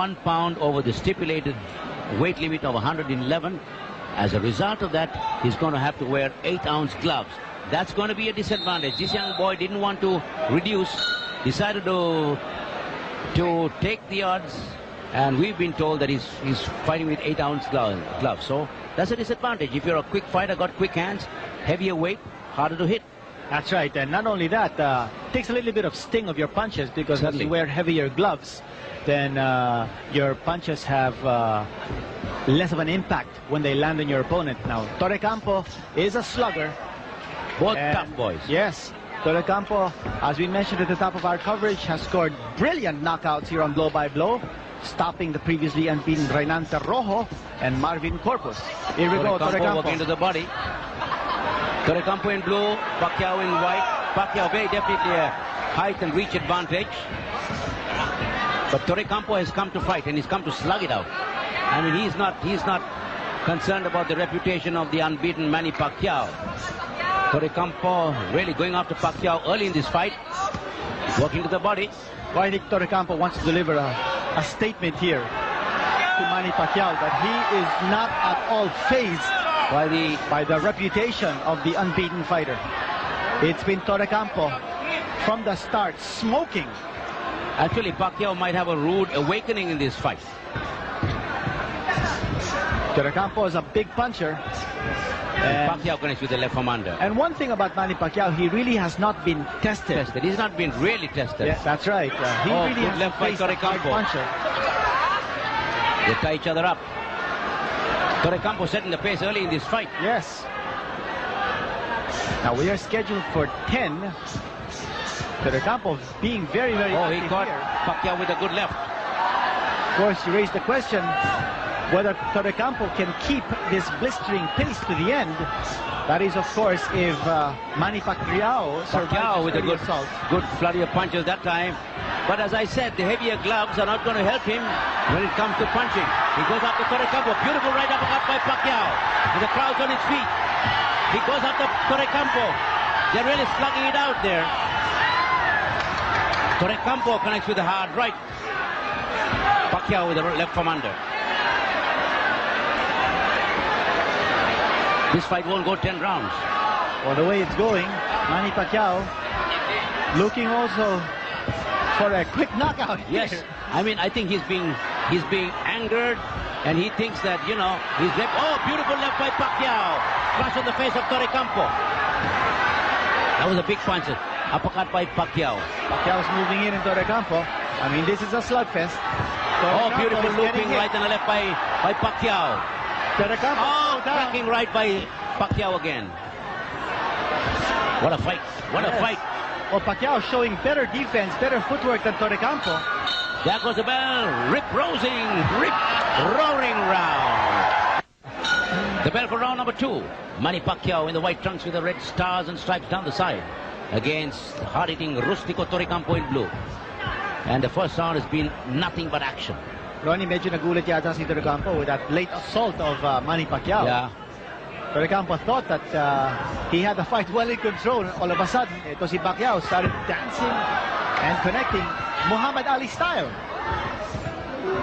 1 pound over the stipulated weight limit of 111. As a result of that, he's going to have to wear 8-ounce gloves. That's going to be a disadvantage. This young boy didn't want to reduce, decided to take the odds, and we've been told that he's fighting with 8-ounce gloves. So that's a disadvantage. If you're a quick fighter, got quick hands, heavier weight, harder to hit. That's right, and not only that, takes a little bit of sting of your punches, because Certainly. as you wear heavier gloves, then your punches have less of an impact when they land on your opponent. Now, Torrecampo is a slugger. Both tough boys. Yes, Torrecampo, as we mentioned at the top of our coverage, has scored brilliant knockouts here on Blow by Blow, stopping the previously unbeaten Reynante Rojo and Marvin Corpus. Here we go, Torrecampo walking to the body. Torrecampo in blue, Pacquiao in white. Pacquiao very definitely a height and reach advantage. But Torrecampo has come to fight, and he's come to slug it out. I mean, he's not concerned about the reputation of the unbeaten Manny Pacquiao. Torrecampo really going after Pacquiao early in this fight, walking to the body. Well, I think Torrecampo wants to deliver a statement here to Manny Pacquiao that he is not at all fazed by the reputation of the unbeaten fighter. It's been Torrecampo from the start smoking. Actually, Pacquiao might have a rude awakening in this fight. Torrecampo is a big puncher. And Pacquiao connects with the left from under. And one thing about Manny Pacquiao, he really has not been tested. He's not been really tested. Yes, that's right. He really good has left by faced a hard Torrecampo. puncher. They tie each other up. Torrecampo setting the pace early in this fight. Yes. Now we are scheduled for 10. Torrecampo being very, very he active caught here. Pacquiao with a good left. Of course, you raised the question whether Torrecampo can keep this blistering pace to the end. That is, of course, if Manny Pacquiao survives with a good flurry of punches that time. But as I said, the heavier gloves are not going to help him when it comes to punching. He goes after Torrecampo. Beautiful right uppercut by Pacquiao. With the crowd's on his feet. He goes after Torrecampo. They're really slugging it out there. Torrecampo connects with a hard right. Pacquiao with the left from under. This fight won't go 10 rounds. Well, the way it's going, Manny Pacquiao looking also for a quick knockout here. Yes, I mean, I think he's being angered, and he thinks that, you know, he's left. Oh, beautiful left by Pacquiao. Crush on the face of Torrecampo. That was a big punch. Uppercut by Pacquiao. Pacquiao's moving in Torrecampo. I mean, this is a slugfest. Oh, beautiful looping right and left by Pacquiao. Torrecampo cracking right by Pacquiao again. What a fight. What a fight. Well, Pacquiao showing better defense, better footwork than Torrecampo. There goes the bell. Rip roaring round. The bell for round number 2. Manny Pacquiao in the white trunks with the red stars and stripes down the side against hard-hitting Rustico Torrecampo in blue. And the first round has been nothing but action. Ronnie, medyo nagulat yata si Torrecampo with that late assault of Manny Pacquiao. Yeah. Torrecampo thought that he had the fight well in control. All of a sudden, ito si Pacquiao started dancing and connecting Muhammad Ali style.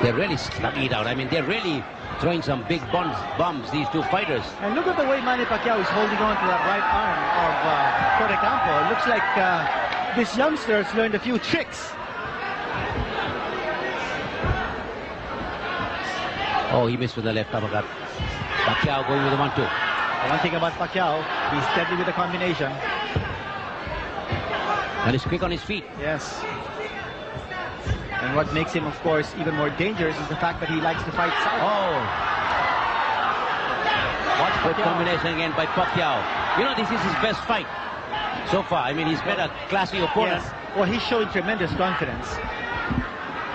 They're really slugging it out. I mean, they're really throwing some big bombs, these two fighters. And look at the way Manny Pacquiao is holding on to that right arm of Torrecampo. It looks like this youngster has learned a few tricks. Oh, he missed with the left uppercut. Pacquiao going with the 1-2. One thing about Pacquiao, he's deadly with the combination. And he's quick on his feet. Yes. And what makes him, of course, even more dangerous is the fact that he likes to fight south. Oh. What's good combination again by Pacquiao. You know, this is his best fight so far. I mean, he's met a classy opponent. Yes. Well, he's showing tremendous confidence.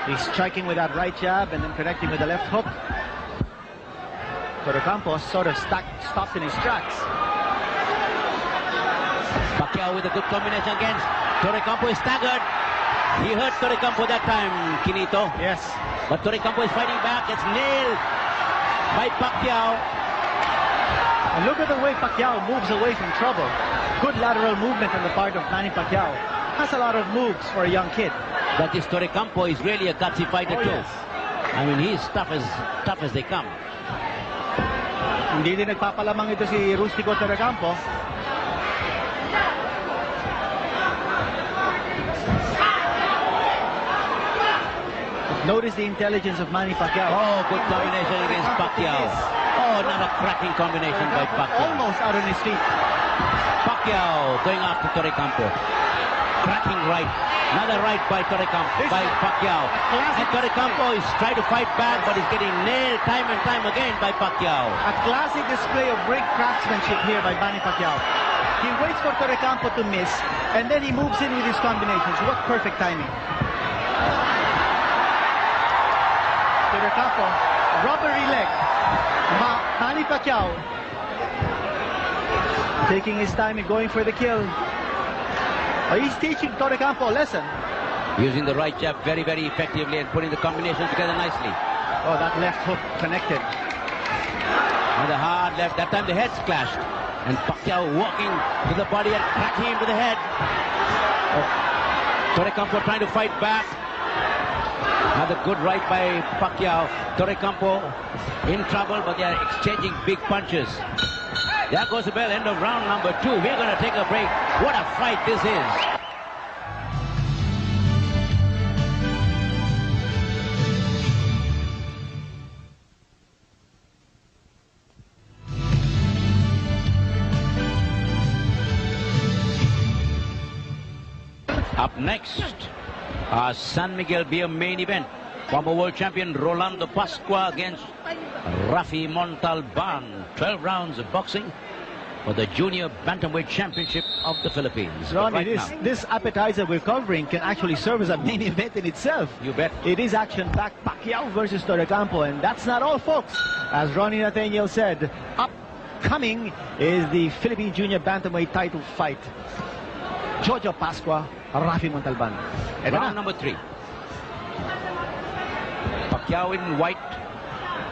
He's striking with that right jab and then connecting with the left hook. Torrecampo sort of stopped in his tracks. Pacquiao with a good combination against Torrecampo is staggered. He hurt Torrecampo that time, Quinito. Yes. But Torrecampo is fighting back. It's nailed by Pacquiao. And look at the way Pacquiao moves away from trouble. Good lateral movement on the part of Manny Pacquiao. Has a lot of moves for a young kid. But this Torrecampo is really a gutsy fighter too. Yes. I mean, he's tough as they come. Hindi din nagpapalamang ito si Rustico Torrecampo. Notice the intelligence of Manny Pacquiao. Oh, good combination against Pacquiao. Oh, another cracking combination by Pacquiao. Almost out on his feet. Pacquiao going after Torrecampo. Cracking right. Another right by Torrecampo, by Pacquiao. And Torrecampo is trying to fight back, but he's getting nailed time and time again by Pacquiao. A classic display of great craftsmanship here by Manny Pacquiao. He waits for Torrecampo to miss, and then he moves in with his combinations. What perfect timing. Torrecampo, rubbery leg. Manny Pacquiao taking his time and going for the kill. He's teaching Torrecampo a lesson. Using the right jab very, very effectively and putting the combinations together nicely. Oh, that left hook connected. And the hard left. That time the heads clashed. And Pacquiao walking to the body and cracking him to the head. Oh. Torrecampo trying to fight back. Another good right by Pacquiao. Torrecampo in trouble, but they are exchanging big punches. There goes the bell, end of round number 2. We're going to take a break. What a fight this is. Up next, San Miguel be a main event. Former world champion Rolando Pascua against Rafi Montalban. 12 rounds of boxing for the Junior Bantamweight Championship of the Philippines. Ronnie, this appetizer we're covering can actually serve as a main event in itself. You bet. It is action-packed. Pacquiao versus Torrecampo, and that's not all, folks. As Ronnie Nathaniel said, upcoming is the Philippine Junior Bantamweight title fight. Jojo Pascua, Rafi Montalban. And round number 3. Pacquiao in white,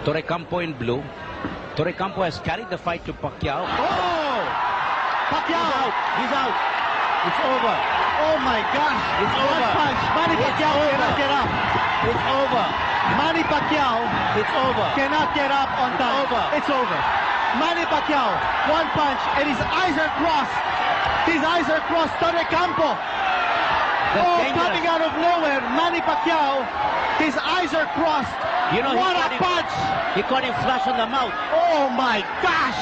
Torrecampo in blue. Torrecampo has carried the fight to Pacquiao. Oh! Pacquiao! He's out. It's over. Oh my gosh! It's over. One punch. Manny Pacquiao cannot get up. It's over. Manny Pacquiao. It's over. Cannot get up on time. Over. It's over. Manny Pacquiao. One punch, and his eyes are crossed. His eyes are crossed. Torrecampo. Coming out of nowhere, Manny Pacquiao. His eyes are crossed. You know, what a punch! He caught him flush on the mouth. Oh my gosh!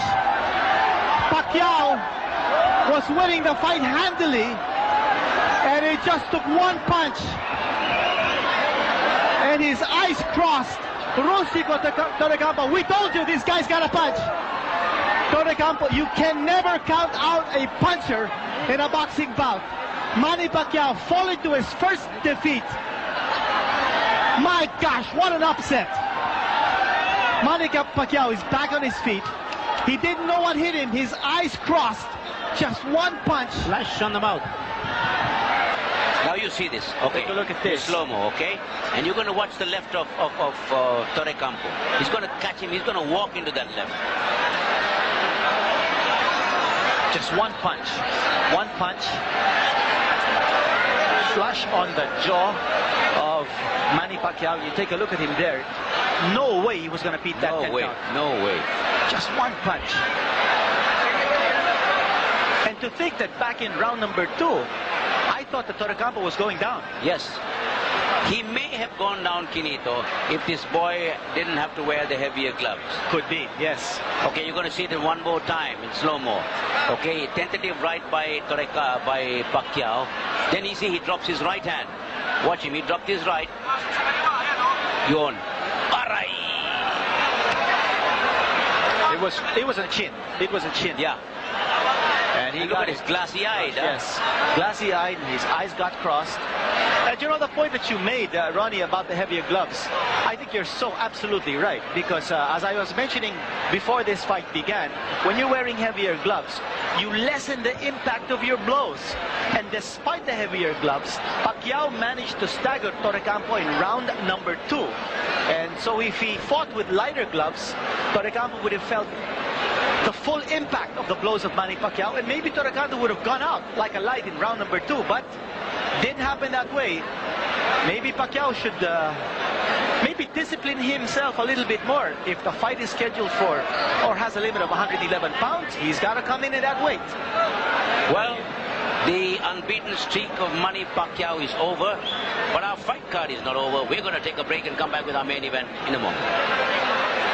Pacquiao was winning the fight handily, and it just took one punch, and his eyes crossed. Rustico Torrecampo, we told you this guy's got a punch. Torrecampo, you can never count out a puncher in a boxing bout. Manny Pacquiao falling to his first defeat. My gosh, what an upset. Manny Pacquiao is back on his feet. He didn't know what hit him. His eyes crossed. Just one punch. Flash on the mouth. Now you see this. Okay. Take a look at this. Slow-mo, okay? And you're going to watch the left of Torrecampo. He's going to catch him. He's going to walk into that left. Just one punch. One punch. Flush on the jaw of Manny Pacquiao. You take a look at him there. No way he was going to beat that 10 count. No way. Just one punch. And to think that back in round number 2, I thought that Torrecampo was going down. Yes. He may have gone down, Quinito, if this boy didn't have to wear the heavier gloves. Could be, yes. Okay, you're going to see it one more time in slow-mo. Okay, tentative right by Pacquiao. Then you see he drops his right hand. Watch him, he dropped his right. Yun. Aray! It was a chin. It was a chin. Yeah. And he look got at his glassy-eyed. Yes. Glassy-eyed, his eyes got crossed. And you know the point that you made, Ronnie, about the heavier gloves, I think you're so absolutely right. Because as I was mentioning before this fight began, when you're wearing heavier gloves, you lessen the impact of your blows. And despite the heavier gloves, Pacquiao managed to stagger Torrecampo in round number 2. And so if he fought with lighter gloves, Torrecampo would have felt the full impact of the blows of Manny Pacquiao, and maybe Torrecampo would have gone out like a light in round number 2, but didn't happen that way. Maybe Pacquiao should maybe discipline himself a little bit more. If the fight is scheduled for, or has a limit of 111 pounds, he's got to come in at that weight. Well, the unbeaten streak of Manny Pacquiao is over, but our fight card is not over. We're going to take a break and come back with our main event in a moment.